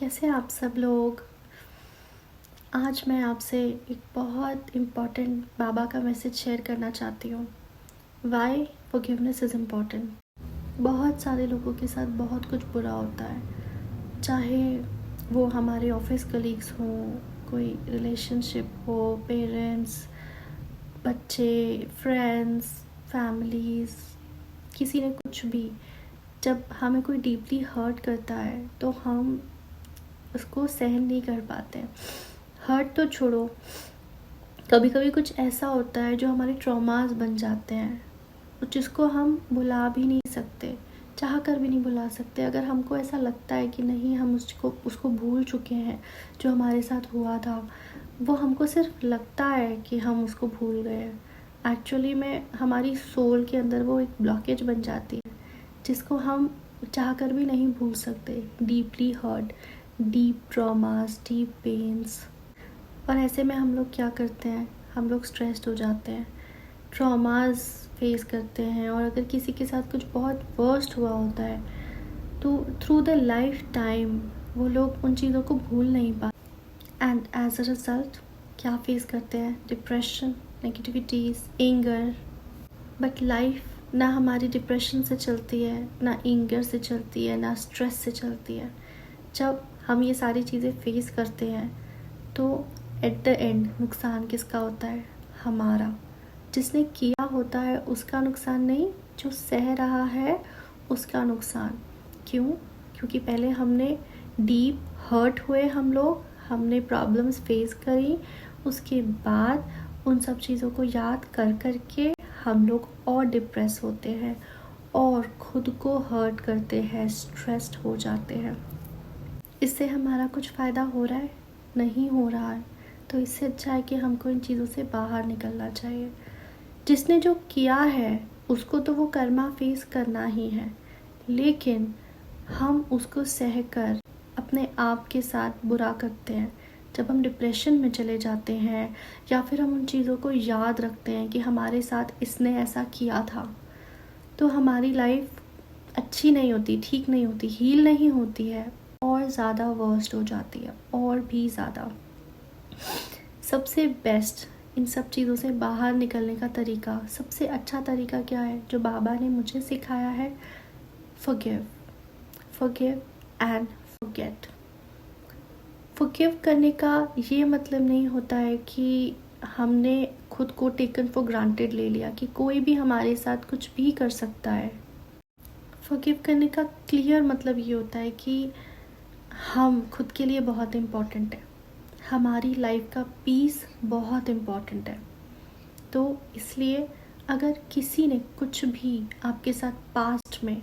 कैसे हैं आप सब लोग। आज मैं आपसे एक बहुत इम्पॉर्टेंट बाबा का मैसेज शेयर करना चाहती हूँ। Why forgiveness is important. बहुत सारे लोगों के साथ बहुत कुछ बुरा होता है, चाहे वो हमारे ऑफिस कलीग्स हों, कोई रिलेशनशिप हो, पेरेंट्स, बच्चे, फ्रेंड्स, फैमिलीज़, किसी ने कुछ भी। जब हमें कोई डीपली हर्ट करता है तो हम उसको सहन नहीं कर पाते। हर्ट तो छोड़ो, कभी कभी कुछ ऐसा होता है जो हमारे ट्रॉमास बन जाते हैं, जिसको हम भुला भी नहीं सकते, चाह कर भी नहीं भुला सकते। अगर हमको ऐसा लगता है कि नहीं, हम उसको भूल चुके हैं, जो हमारे साथ हुआ था, वो हमको सिर्फ लगता है कि हम उसको भूल गए हैं। एक्चुअली में हमारी सोल के अंदर वो एक ब्लॉकेज बन जाती है, जिसको हम चाह कर भी नहीं भूल सकते। Deeply hurt, deep traumas, deep pains. और ऐसे में हम लोग क्या करते हैं, हम लोग स्ट्रेस्ड हो जाते हैं, ट्रॉमास फेस करते हैं। और अगर किसी के साथ कुछ बहुत वर्स्ट हुआ होता है तो थ्रू द लाइफ टाइम वो लोग उन चीज़ों को भूल नहीं पाते। एंड एज अ रिजल्ट क्या फेस करते हैं, depression, negativities, anger. But life ना हमारी डिप्रेशन से चलती है, ना एंगर से चलती है, ना स्ट्रेस से चलती है। जब हम ये सारी चीज़ें फेस करते हैं तो एट द एंड नुकसान किसका होता है, हमारा। जिसने किया होता है उसका नुकसान नहीं, जो सह रहा है उसका नुकसान। क्यों? क्योंकि पहले हमने डीप हर्ट हुए, हम लोग, हमने प्रॉब्लम्स फेस करी, उसके बाद उन सब चीज़ों को याद कर कर के हम लोग और डिप्रेस होते हैं और खुद को हर्ट करते हैं, स्ट्रेस्ड हो जाते हैं। इससे हमारा कुछ फ़ायदा हो रहा है? नहीं हो रहा है। तो इससे अच्छा है कि हमको इन चीज़ों से बाहर निकलना चाहिए। जिसने जो किया है उसको तो वो कर्मा फेस करना ही है, लेकिन हम उसको सहकर अपने आप के साथ बुरा करते हैं। जब हम डिप्रेशन में चले जाते हैं या फिर हम उन चीज़ों को याद रखते हैं कि हमारे साथ इसने ऐसा किया था, तो हमारी लाइफ अच्छी नहीं होती, ठीक नहीं होती, हील नहीं होती है, और ज़्यादा वर्स्ट हो जाती है, और भी ज़्यादा। सबसे बेस्ट इन सब चीज़ों से बाहर निकलने का तरीका, सबसे अच्छा तरीका क्या है जो बाबा ने मुझे सिखाया है? Forgive, forgive and forget. Forgive करने का ये मतलब नहीं होता है कि हमने खुद को टेकन फॉर ग्रांटेड ले लिया कि कोई भी हमारे साथ कुछ भी कर सकता है। फॉरगिव करने का क्लियर मतलब ये होता है कि हम खुद के लिए बहुत इम्पोर्टेंट है, हमारी लाइफ का पीस बहुत इम्पॉर्टेंट है। तो इसलिए अगर किसी ने कुछ भी आपके साथ पास्ट में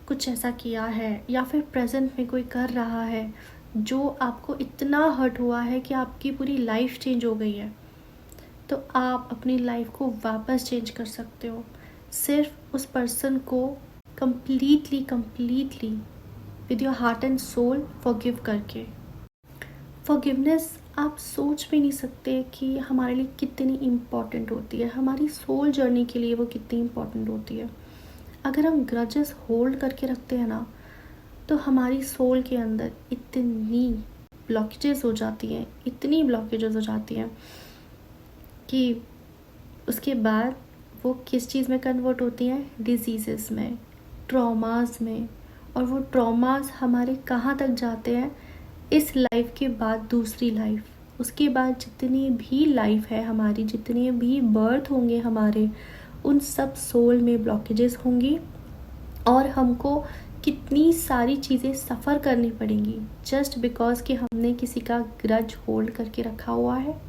कुछ ऐसा किया है या फिर प्रेजेंट में कोई कर रहा है जो आपको इतना हर्ट हुआ है कि आपकी पूरी लाइफ चेंज हो गई है, तो आप अपनी लाइफ को वापस चेंज कर सकते हो, सिर्फ उस पर्सन को completely with your heart and soul forgive करके। फॉरगिवनेस आप सोच भी नहीं सकते कि हमारे लिए कितनी इम्पॉर्टेंट होती है, हमारी सोल जर्नी के लिए वो कितनी इम्पॉर्टेंट होती है। अगर हम ग्रजेस होल्ड करके रखते हैं ना, तो हमारी सोल के अंदर इतनी ब्लॉकेजेस हो जाती हैं, इतनी ब्लॉकेजेस हो जाती हैं कि उसके बाद वो किस चीज़ में कन्वर्ट होती हैं? डिजीज़ेस में, ट्रॉमास में। और वो ट्रॉमास हमारे कहाँ तक जाते हैं? इस लाइफ के बाद दूसरी लाइफ, उसके बाद जितनी भी लाइफ है हमारी, जितने भी बर्थ होंगे हमारे, उन सब सोल में ब्लॉकेजेस होंगी और हमको कितनी सारी चीज़ें सफ़र करनी पड़ेंगी जस्ट बिकॉज कि हमने किसी का ग्रज होल्ड करके रखा हुआ है।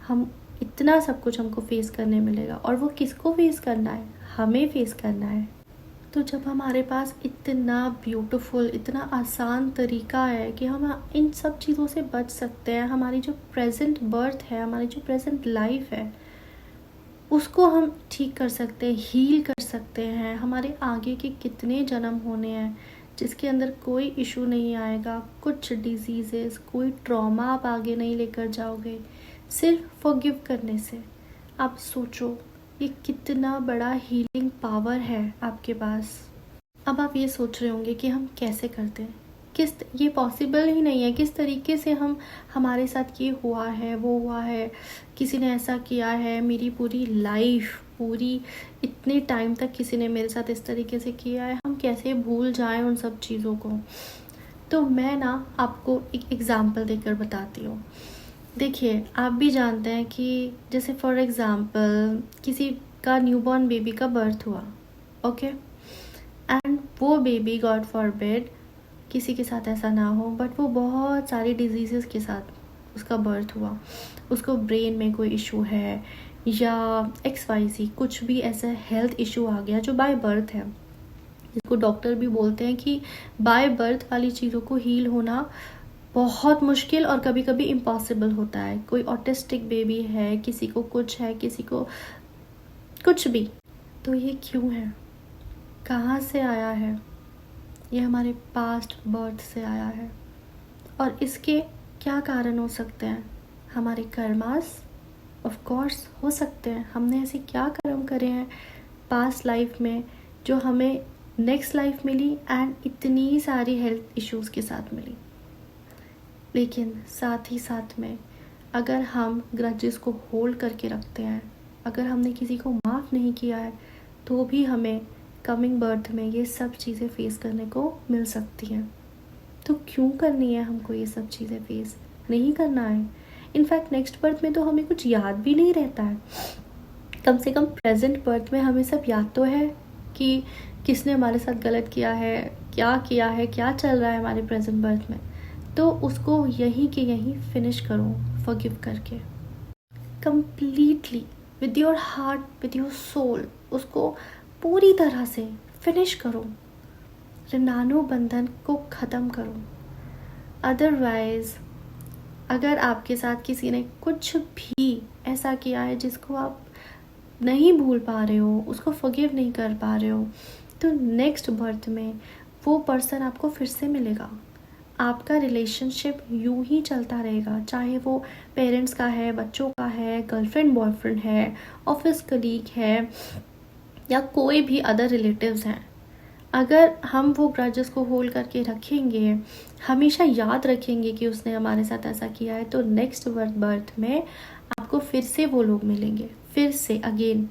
हम इतना सब कुछ हमको फेस करने मिलेगा, और वो किसको फेस करना है? हमें फेस करना है। तो जब हमारे पास इतना ब्यूटीफुल, इतना आसान तरीका है कि हम इन सब चीज़ों से बच सकते हैं, हमारी जो प्रेजेंट बर्थ है, हमारी जो प्रेजेंट लाइफ है, उसको हम ठीक कर सकते हैं, हील कर सकते हैं। हमारे आगे के कितने जन्म होने हैं जिसके अंदर कोई इशू नहीं आएगा, कुछ डिजीज़ेस, कोई ट्रॉमा आप आगे नहीं लेकर जाओगे सिर्फ फॉरगिव करने से। आप सोचो ये कितना बड़ा हीलिंग पावर है आपके पास। अब आप ये सोच रहे होंगे कि हम कैसे करते हैं, ये पॉसिबल ही नहीं है। किस तरीके से हमारे साथ ये हुआ है, वो हुआ है, किसी ने ऐसा किया है, मेरी पूरी लाइफ, पूरी इतने टाइम तक किसी ने मेरे साथ इस तरीके से किया है, हम कैसे भूल जाएं उन सब चीज़ों को। तो मैं ना आपको एक एग्ज़ाम्पल देकर बताती हूँ। देखिए, आप भी जानते हैं कि जैसे फॉर एग्ज़ाम्पल किसी का न्यूबॉर्न बेबी का बर्थ हुआ, ओके, एंड वो बेबी गॉड फॉरबिड किसी के साथ ऐसा ना हो, बट वो बहुत सारी डिजीज़ के साथ उसका बर्थ हुआ, उसको ब्रेन में कोई इशू है या XYZ कुछ भी ऐसा हेल्थ इशू आ गया जो बाय बर्थ है, जिसको डॉक्टर भी बोलते हैं कि बाय बर्थ वाली चीज़ों को हील होना बहुत मुश्किल और कभी कभी इम्पॉसिबल होता है। कोई ऑटिस्टिक बेबी है, किसी को कुछ है, किसी को कुछ भी। तो ये क्यों है, कहाँ से आया है? ये हमारे पास्ट बर्थ से आया है। और इसके क्या कारण हो सकते हैं? हमारे कर्मास ऑफ कोर्स हो सकते हैं। हमने ऐसे क्या कर्म करे हैं पास्ट लाइफ में जो हमें नेक्स्ट लाइफ मिली एंड इतनी सारी हेल्थ इश्यूज़ के साथ मिली। लेकिन साथ ही साथ में अगर हम ग्रजेस को होल्ड करके रखते हैं, अगर हमने किसी को माफ़ नहीं किया है, तो भी हमें कमिंग बर्थ में ये सब चीज़ें फेस करने को मिल सकती हैं। तो क्यों करनी है हमको ये सब चीज़ें फेस? नहीं करना है। इनफैक्ट नेक्स्ट बर्थ में तो हमें कुछ याद भी नहीं रहता है। कम से कम प्रेजेंट बर्थ में हमें सब याद तो है कि किसने हमारे साथ गलत किया है, क्या चल रहा है हमारे प्रेजेंट बर्थ में। तो उसको यहीं के यहीं फिनिश करो फॉरगिव करके, completely with your heart, with your soul. उसको पूरी तरह से फिनिश करो, ऋणानु बंधन को ख़त्म करो। अदरवाइज अगर आपके साथ किसी ने कुछ भी ऐसा किया है जिसको आप नहीं भूल पा रहे हो, उसको फॉरगिव नहीं कर पा रहे हो, तो नेक्स्ट बर्थ में वो पर्सन आपको फिर से मिलेगा। आपका रिलेशनशिप यूं ही चलता रहेगा, चाहे वो पेरेंट्स का है, बच्चों का है, गर्लफ्रेंड बॉयफ्रेंड है, ऑफिस कलीग है या कोई भी अदर रिलेटिव्स हैं। अगर हम वो ग्रजेस को होल्ड करके रखेंगे, हमेशा याद रखेंगे कि उसने हमारे साथ ऐसा किया है, तो नेक्स्ट बर्थ में आपको फिर से वो लोग मिलेंगे, फिर से अगेन।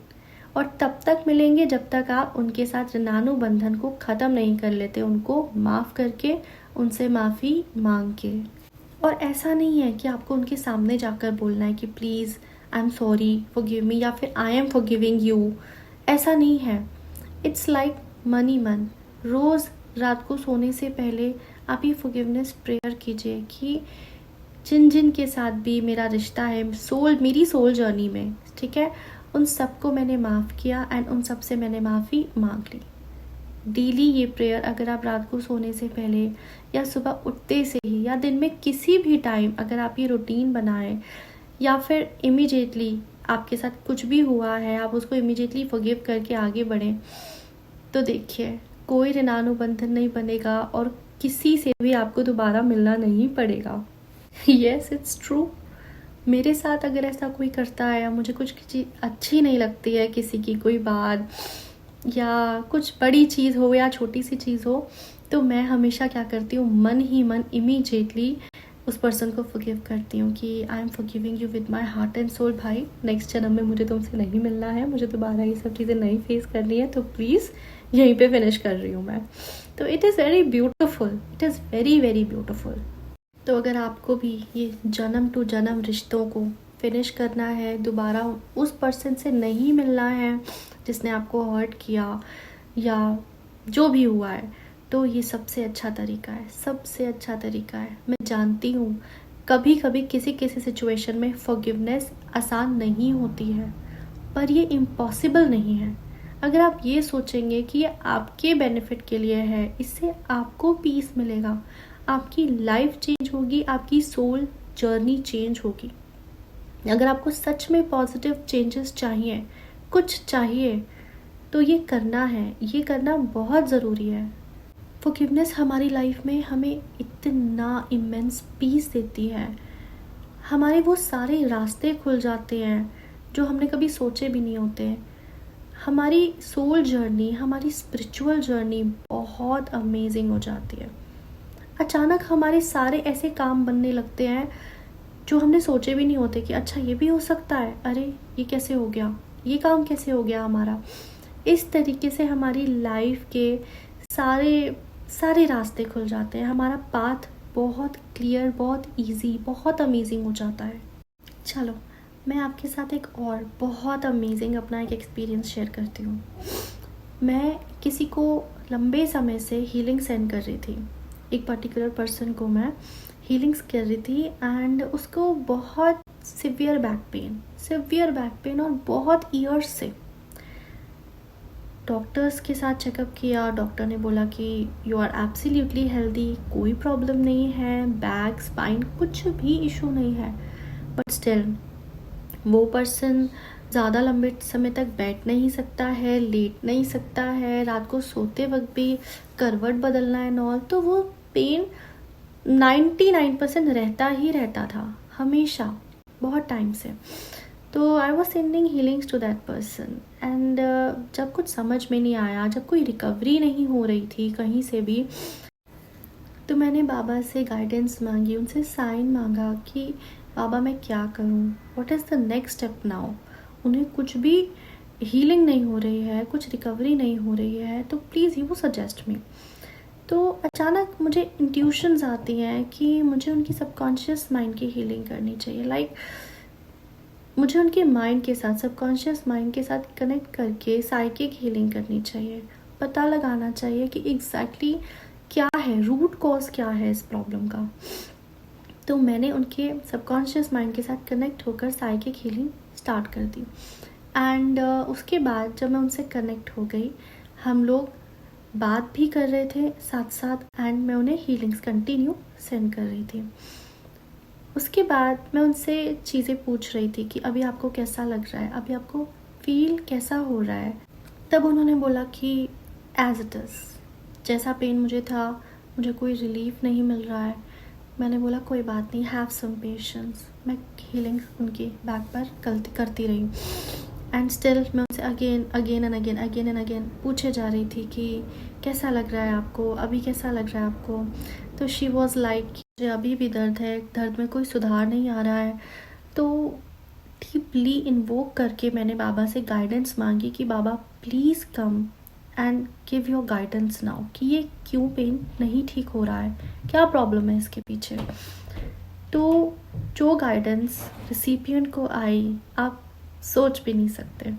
और तब तक मिलेंगे जब तक आप उनके साथ ऋणानु बंधन को ख़त्म नहीं कर लेते, उनको माफ़ करके, उनसे माफ़ी मांग के। और ऐसा नहीं है कि आपको उनके सामने जाकर बोलना है कि please I am sorry, forgive me, या फिर आई एम फॉरगिविंग यू। ऐसा नहीं है। इट्स लाइक मन ही मन। रोज़ रात को सोने से पहले आप ये फॉरगिवनेस प्रेयर कीजिए कि जिन जिन के साथ भी मेरा रिश्ता है, मेरी सोल जर्नी में, ठीक है, उन सबको मैंने माफ़ किया एंड उन सब से मैंने माफ़ी मांग ली। डेली ये प्रेयर अगर आप रात को सोने से पहले या सुबह उठते से ही या दिन में किसी भी टाइम अगर आप ये रूटीन बनाएं, या फिर इमीडिएटली आपके साथ कुछ भी हुआ है आप उसको इमीडिएटली फॉरगिव करके आगे बढ़ें, तो देखिए कोई ऋणानुबंधन नहीं बनेगा और किसी से भी आपको दोबारा मिलना नहीं पड़ेगा। Yes, it's true. मेरे साथ अगर ऐसा कोई करता है या मुझे कुछ चीज़ अच्छी नहीं लगती है, किसी की कोई बात या कुछ बड़ी चीज़ हो या छोटी सी चीज़ हो, तो मैं हमेशा क्या करती हूँ, मन ही मन इमीडिएटली उस पर्सन को फॉरगिव करती हूँ कि I am forgiving you with my heart and soul. भाई, नेक्स्ट जन्म में मुझे तुमसे नहीं मिलना है, मुझे दोबारा ये सब चीज़ें नहीं फेस करनी है, तो प्लीज़ यहीं पे फिनिश कर रही हूँ मैं। तो it is very beautiful, it is very very beautiful. तो अगर आपको भी ये जन्म टू जन्म रिश्तों को फिनिश करना है, दोबारा उस पर्सन से नहीं मिलना है जिसने आपको हर्ट किया या जो भी हुआ है, तो ये सबसे अच्छा तरीका है, सबसे अच्छा तरीका है। मैं जानती हूँ कभी कभी किसी किसी सिचुएशन में फॉरगिवनेस आसान नहीं होती है, पर ये इम्पॉसिबल नहीं है। अगर आप ये सोचेंगे कि ये आपके बेनिफिट के लिए है, इससे आपको पीस मिलेगा, आपकी लाइफ चेंज होगी, आपकी सोल जर्नी चेंज होगी। अगर आपको सच में पॉजिटिव चेंजेस चाहिए, कुछ चाहिए, तो ये करना है, ये करना बहुत ज़रूरी है। फॉरगिवनेस हमारी लाइफ में हमें इतना इमेंस पीस देती है, हमारे वो सारे रास्ते खुल जाते हैं जो हमने कभी सोचे भी नहीं होते। हमारी सोल जर्नी, हमारी स्पिरिचुअल जर्नी बहुत अमेजिंग हो जाती है। अचानक हमारे सारे ऐसे काम बनने लगते हैं जो हमने सोचे भी नहीं होते कि अच्छा ये भी हो सकता है, अरे ये कैसे हो गया, ये काम कैसे हो गया हमारा। इस तरीके से हमारी लाइफ के सारे सारे रास्ते खुल जाते हैं, हमारा पाथ बहुत क्लियर, बहुत इजी, बहुत अमेजिंग हो जाता है। चलो मैं आपके साथ एक और बहुत अमेजिंग अपना एक एक्सपीरियंस शेयर करती हूँ। मैं किसी को लंबे समय से हीलिंग सेंड कर रही थी, एक पर्टिकुलर पर्सन को मैं हीलिंग्स कर रही थी एंड उसको बहुत सिवियर बैक पेन और बहुत ईयर्स से डॉक्टर्स के साथ चेकअप किया। डॉक्टर ने बोला कि यू आर एब्सोल्युटली हेल्दी, कोई प्रॉब्लम नहीं है, बैक स्पाइन कुछ भी इशू नहीं है। बट स्टिल वो पर्सन ज़्यादा लंबे समय तक बैठ नहीं सकता है, लेट नहीं सकता है, रात को सोते वक्त भी करवट बदलना है नॉल, तो वो पेन 99% रहता ही रहता था हमेशा, बहुत टाइम से। तो I was sending healings to that person and जब कुछ समझ में नहीं आया, जब कोई रिकवरी नहीं हो रही थी कहीं से भी, तो मैंने बाबा से गाइडेंस मांगी, उनसे साइन मांगा कि बाबा मैं क्या करूं, what is the next step now. उन्हें कुछ भी हीलिंग नहीं हो रही है, कुछ रिकवरी नहीं हो रही है, तो प्लीज़ यू सजेस्ट मी। तो अचानक मुझे इंट्यूशंस आती हैं कि मुझे उनकी सबकॉन्शियस माइंड की हीलिंग करनी चाहिए। लाइक मुझे उनके माइंड के साथ, सबकॉन्शियस माइंड के साथ कनेक्ट करके साइकिक हीलिंग करनी चाहिए। पता लगाना चाहिए कि एग्जैक्टली क्या है, रूट कॉज क्या है इस प्रॉब्लम का। तो मैंने उनके सबकॉन्शियस माइंड के साथ कनेक्ट होकर साइकिक हीलिंग स्टार्ट कर दी एंड उसके बाद जब मैं उनसे कनेक्ट हो गई, हम लोग बात भी कर रहे थे साथ साथ एंड मैं उन्हें हीलिंग्स कंटिन्यू सेंड कर रही थी। उसके बाद मैं उनसे चीज़ें पूछ रही थी कि अभी आपको कैसा लग रहा है, अभी आपको फील कैसा हो रहा है। तब उन्होंने बोला कि एज इट इज़, जैसा पेन मुझे था, मुझे कोई रिलीफ नहीं मिल रहा है। मैंने बोला कोई बात नहीं, हैव सम पेशेंस। मैं हीलिंग उनकी बैक पर करती रही एंड स्टिल मैं उनसे अगेन एंड अगेन पूछे जा रही थी कि कैसा लग रहा है आपको, अभी कैसा लग रहा है आपको। तो शी वॉज लाइक मुझे अभी भी दर्द है, दर्द में कोई सुधार नहीं आ रहा है। तो डीपली इन्वोक करके मैंने बाबा से गाइडेंस मांगी कि बाबा please come and give your guidance now, कि ये क्यों पेन नहीं ठीक हो रहा है, क्या प्रॉब्लम है इसके पीछे। तो जो गाइडेंस रिसिपिएंट को आई, आप सोच भी नहीं सकते।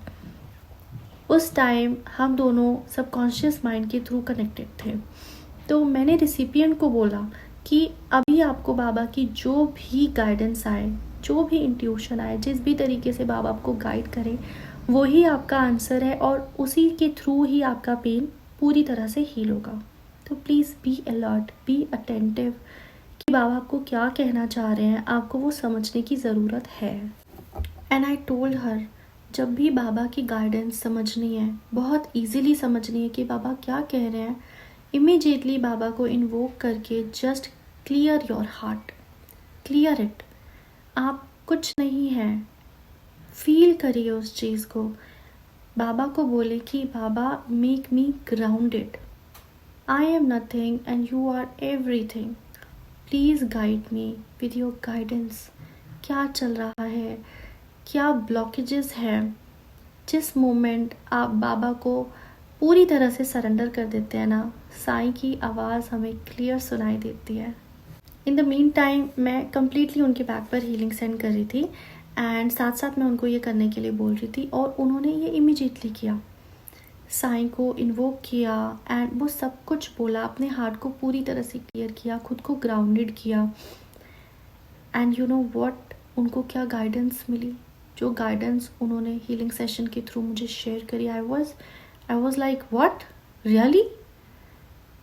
उस टाइम हम दोनों सबकॉन्शियस माइंड के थ्रू कनेक्टेड थे। तो मैंने रिसिपिएंट को बोला कि अभी आपको बाबा की जो भी गाइडेंस आए, जो भी इंट्यूशन आए, जिस भी तरीके से बाबा आपको गाइड करें, वही आपका आंसर है और उसी के थ्रू ही आपका पेन पूरी तरह से हील होगा। तो please be alert, be attentive कि बाबा आपको क्या कहना चाह रहे हैं, आपको वो समझने की ज़रूरत है। एंड आई टोल्ड हर, जब भी बाबा की गाइडेंस समझनी है, बहुत ईजिली समझनी है कि बाबा क्या कह रहे हैं, इमीडिएटली बाबा को इन्वोक करके just clear your heart, clear it. आप कुछ नहीं है, फील करिए उस चीज़ को। बाबा को बोले कि बाबा make me grounded, I am nothing and you are everything, please guide me with your guidance. क्या चल रहा है, क्या ब्लॉकेजेस हैं। जिस मोमेंट आप बाबा को पूरी तरह से सरेंडर कर देते हैं ना, साईं की आवाज़ हमें क्लियर सुनाई देती है। इन द मीन टाइम मैं कम्प्लीटली उनके बैक पर हीलिंग सेंड कर रही थी एंड साथ साथ मैं उनको ये करने के लिए बोल रही थी और उन्होंने ये इमीडिएटली किया। साईं को इन्वोक किया एंड वो सब कुछ बोला, अपने हार्ट को पूरी तरह से क्लियर किया, खुद को ग्राउंडेड किया। एंड यू नो व्हाट, उनको क्या गाइडेंस मिली, जो गाइडेंस उन्होंने हीलिंग सेशन के थ्रू मुझे शेयर करी, I was like what, really.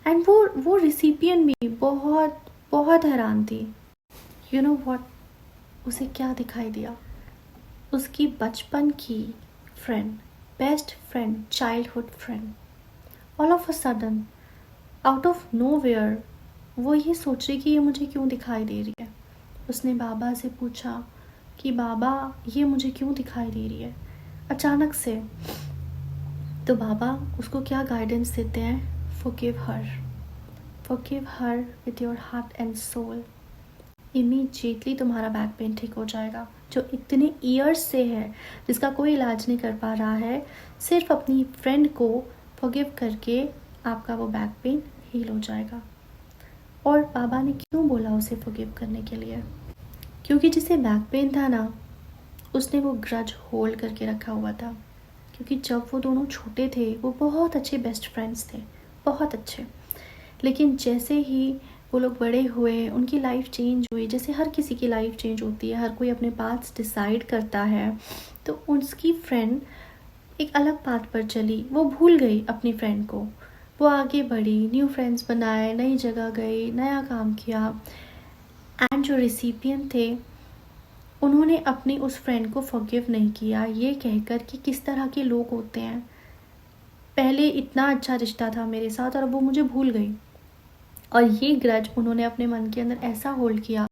And वो रिसिपिएंट भी बहुत बहुत हैरान थी। यू नो व्हाट, उसे क्या दिखाई दिया, उसकी बचपन की friend, best friend, childhood friend, all of a sudden out of nowhere वो ये सोच रही कि ये मुझे क्यों दिखाई दे रही है। उसने बाबा से पूछा कि बाबा ये मुझे क्यों दिखाई दे रही है अचानक से। तो बाबा उसको क्या गाइडेंस देते हैं, forgive her, forgive her with your heart and soul. Immediately तुम्हारा बैक पेन ठीक हो जाएगा, जो इतने ईयर्स से है, जिसका कोई इलाज नहीं कर पा रहा है। सिर्फ अपनी फ्रेंड को फॉरगिव करके आपका वो बैक पेन हील हो जाएगा। और बाबा ने क्यों बोला उसे फॉरगिव करने के लिए? क्योंकि जिसे बैक पेन था ना, उसने वो ग्रज होल्ड करके रखा हुआ था। क्योंकि जब वो दोनों छोटे थे वो बहुत अच्छे बेस्ट फ्रेंड्स थे, बहुत अच्छे। लेकिन जैसे ही वो लोग बड़े हुए, उनकी लाइफ चेंज हुई, जैसे हर किसी की लाइफ चेंज होती है, हर कोई अपने पाथ्स डिसाइड करता है, तो उसकी फ्रेंड एक अलग पाथ पर चली। वो भूल गई अपनी फ्रेंड को, वो आगे बढ़ी, न्यू फ्रेंड्स बनाए, नई जगह गई, नया काम किया। एंड जो रिसिपिएंट थे, उन्होंने अपनी उस फ्रेंड को फॉरगिव नहीं किया, ये कहकर कि किस तरह के लोग होते हैं, पहले इतना अच्छा रिश्ता था मेरे साथ और अब वो मुझे भूल गई। और ये ग्रज उन्होंने अपने मन के अंदर ऐसा होल्ड किया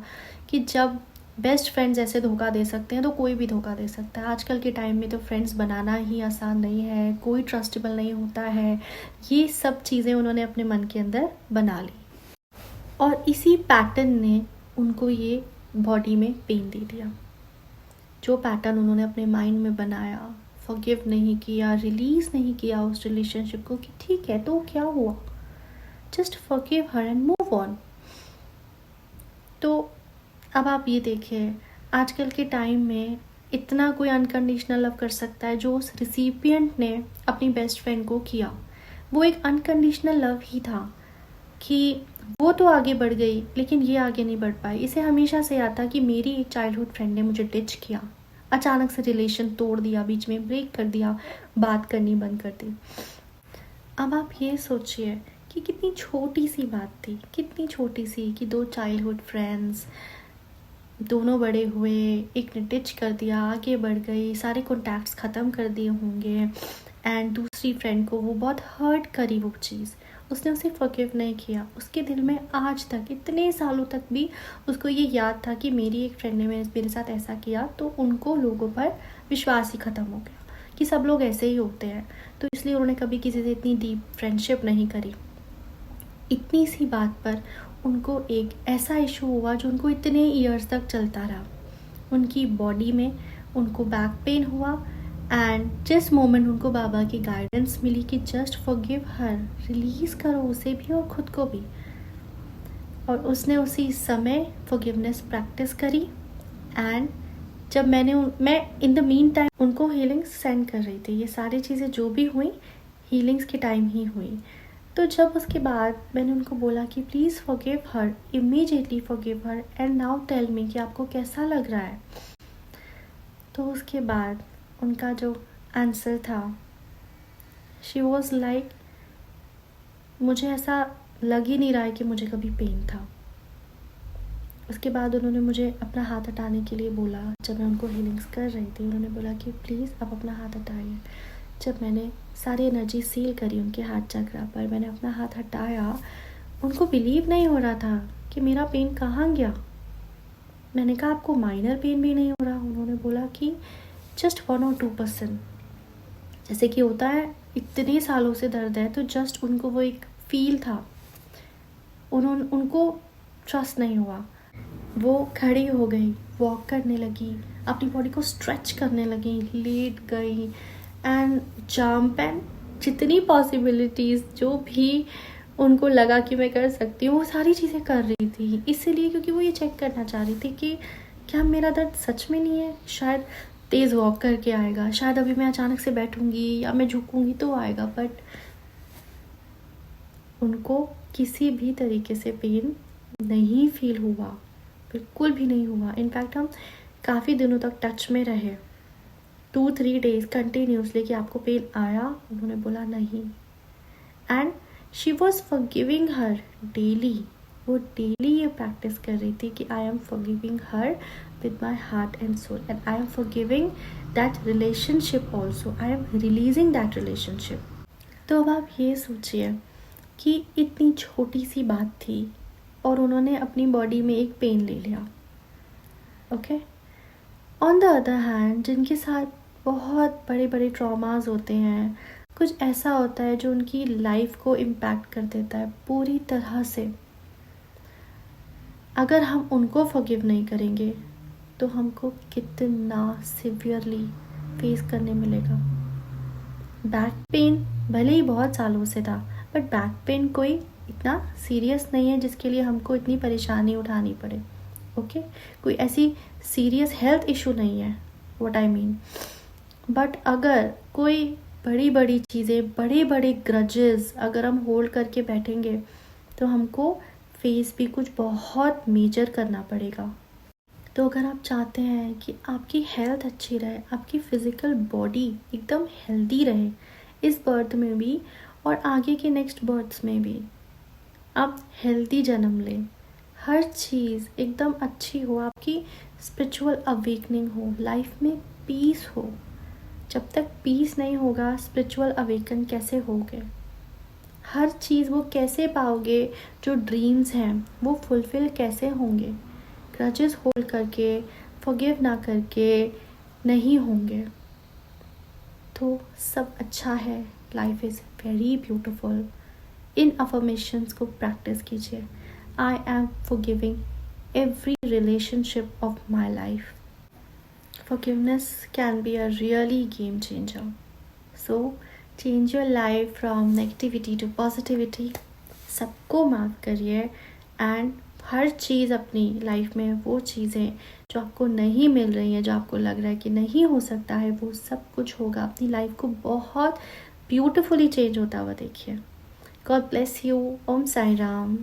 कि जब बेस्ट फ्रेंड्स ऐसे धोखा दे सकते हैं तो कोई भी धोखा दे सकता है। आजकल के टाइम में तो फ्रेंड्स बनाना ही आसान नहीं है, कोई ट्रस्टेबल नहीं होता है। ये सब चीज़ें उन्होंने अपने मन के अंदर बना ली और इसी पैटर्न ने उनको ये बॉडी में पेन दे दिया। जो पैटर्न उन्होंने अपने माइंड में बनाया, फॉरगिव नहीं किया, रिलीज़ नहीं किया उस रिलेशनशिप को कि ठीक है तो क्या हुआ, just forgive her and move on. तो अब आप ये देखिए, आजकल के टाइम में इतना कोई अनकंडीशनल लव कर सकता है जो उस रिसिपिएंट ने अपनी बेस्ट फ्रेंड को किया। वो एक अनकंडीशनल लव ही था कि वो तो आगे बढ़ गई लेकिन ये आगे नहीं बढ़ पाई। इसे हमेशा से याद था कि मेरी एक चाइल्डहुड फ्रेंड ने मुझे डिच किया, अचानक से रिलेशन तोड़ दिया, बीच में ब्रेक कर दिया, बात करनी बंद कर दी। अब आप ये सोचिए कि कितनी छोटी सी बात थी, कितनी छोटी सी, कि दो चाइल्डहुड फ्रेंड्स दोनों बड़े हुए, एक ने डिच कर दिया, आगे बढ़ गई, सारे कॉन्टैक्ट्स ख़त्म कर दिए होंगे, एंड दूसरी फ्रेंड को वो बहुत हर्ट करी वो चीज़, उसने उसे फॉरगिव नहीं किया। उसके दिल में आज तक, इतने सालों तक भी उसको ये याद था कि मेरी एक फ्रेंड ने मेरे साथ ऐसा किया, तो उनको लोगों पर विश्वास ही ख़त्म हो गया कि सब लोग ऐसे ही होते हैं। तो इसलिए उन्होंने कभी किसी से इतनी डीप फ्रेंडशिप नहीं करी। इतनी सी बात पर उनको एक ऐसा इशू हुआ जो उनको इतने ईयर्स तक चलता रहा। उनकी बॉडी में उनको बैक पेन हुआ, एंड जिस मोमेंट उनको बाबा की गाइडेंस मिली कि जस्ट फॉरगिव हर, रिलीज़ करो उसे भी और ख़ुद को भी, और उसने उसी समय फॉरगिवनेस प्रैक्टिस करी। एंड जब मैं इन द मीन टाइम उनको हीलिंग्स सेंड कर रही थी, ये सारी चीज़ें जो भी हुई हीलिंग्स के टाइम ही हुई। तो जब उसके बाद मैंने उनको बोला कि please forgive her, immediately forgive her and now tell me कि आपको कैसा लग रहा है, तो उसके बाद उनका जो आंसर था, शी वॉज लाइक, मुझे ऐसा लग ही नहीं रहा है कि मुझे कभी पेन था। उसके बाद उन्होंने मुझे अपना हाथ हटाने के लिए बोला। जब मैं उनको हीलिंग्स कर रही थी, उन्होंने बोला कि प्लीज़ आप अपना हाथ हटाइए। जब मैंने सारी एनर्जी सील करी उनके हाथ चक्रा पर, मैंने अपना हाथ हटाया, उनको बिलीव नहीं हो रहा था कि मेरा पेन कहाँ गया। मैंने कहा आपको माइनर पेन भी नहीं हो रहा? उन्होंने बोला कि जस्ट 1 और 2%, जैसे कि होता है इतने सालों से दर्द है तो जस्ट उनको वो एक फील था, उनको ट्रस्ट नहीं हुआ। वो खड़ी हो गई, वॉक करने लगी, अपनी बॉडी को स्ट्रेच करने लगी, लेट गई एंड जंप, एंड जितनी पॉसिबिलिटीज़ जो भी उनको लगा कि मैं कर सकती हूँ वो सारी चीज़ें कर रही थी। इसीलिए क्योंकि वो ये चेक करना चाह रही थी कि क्या मेरा दर्द सच में नहीं है, शायद तेज़ वॉक करके आएगा, शायद अभी मैं अचानक से बैठूंगी या मैं झुकूंगी तो आएगा। बट उनको किसी भी तरीके से पेन नहीं फील हुआ, बिल्कुल भी नहीं हुआ। इनफैक्ट हम काफ़ी दिनों तक टच में रहे, 2-3 डेज कंटिन्यूसली कि आपको पेन आया? उन्होंने बोला नहीं। And she was forgiving her daily, वो डेली ये प्रैक्टिस कर रही थी कि I am forgiving her with my heart and soul, and I am forgiving that relationship also, I am releasing that relationship. तो अब आप ये सोचिए कि इतनी छोटी सी बात थी और उन्होंने अपनी बॉडी में एक पेन ले लिया। Okay, on the other hand जिनके साथ बहुत बड़े बड़े ट्रॉमास होते हैं, कुछ ऐसा होता है जो उनकी लाइफ को इम्पैक्ट कर देता है पूरी तरह से। अगर हम उनको फॉरगिव नहीं करेंगे तो हमको कितना सिवियरली फेस करने मिलेगा। बैक पेन भले ही बहुत सालों से था, बट बैक पेन कोई इतना सीरियस नहीं है जिसके लिए हमको इतनी परेशानी उठानी पड़े। ओके, कोई ऐसी सीरियस हेल्थ इशू नहीं है, व्हाट आई मीन। बट अगर कोई बड़ी बड़ी चीज़ें, बड़े बड़े ग्रजेस अगर हम होल्ड करके बैठेंगे तो हमको फेस भी कुछ बहुत मेजर करना पड़ेगा। तो अगर आप चाहते हैं कि आपकी हेल्थ अच्छी रहे, आपकी फ़िज़िकल बॉडी एकदम हेल्दी रहे इस बर्थ में भी और आगे के नेक्स्ट बर्थ्स में भी, आप हेल्दी जन्म लें, हर चीज़ एकदम अच्छी हो, आपकी स्पिरिचुअल अवेकनिंग हो, लाइफ में पीस हो। जब तक पीस नहीं होगा स्पिरिचुअल अवेकन कैसे होगे? हर चीज़ वो कैसे पाओगे? जो ड्रीम्स हैं वो फुलफ़िल कैसे होंगे? ग्रजेस होल्ड करके, फॉरगिव ना करके नहीं होंगे। तो सब अच्छा है, लाइफ इज़ वेरी ब्यूटिफुल। इन अफर्मेशंस को प्रैक्टिस कीजिए। I am forgiving every relationship of my life. Forgiveness can be a really game changer. So change your life from negativity to positivity. सबको माफ़ करिए एंड हर चीज़ अपनी लाइफ में, वो चीज़ें जो आपको नहीं मिल रही हैं, जो आपको लग रहा है कि नहीं हो सकता है, वो सब कुछ होगा। अपनी लाइफ को बहुत ब्यूटिफुली चेंज होता हुआ देखिए। God bless you. Om Sai Ram.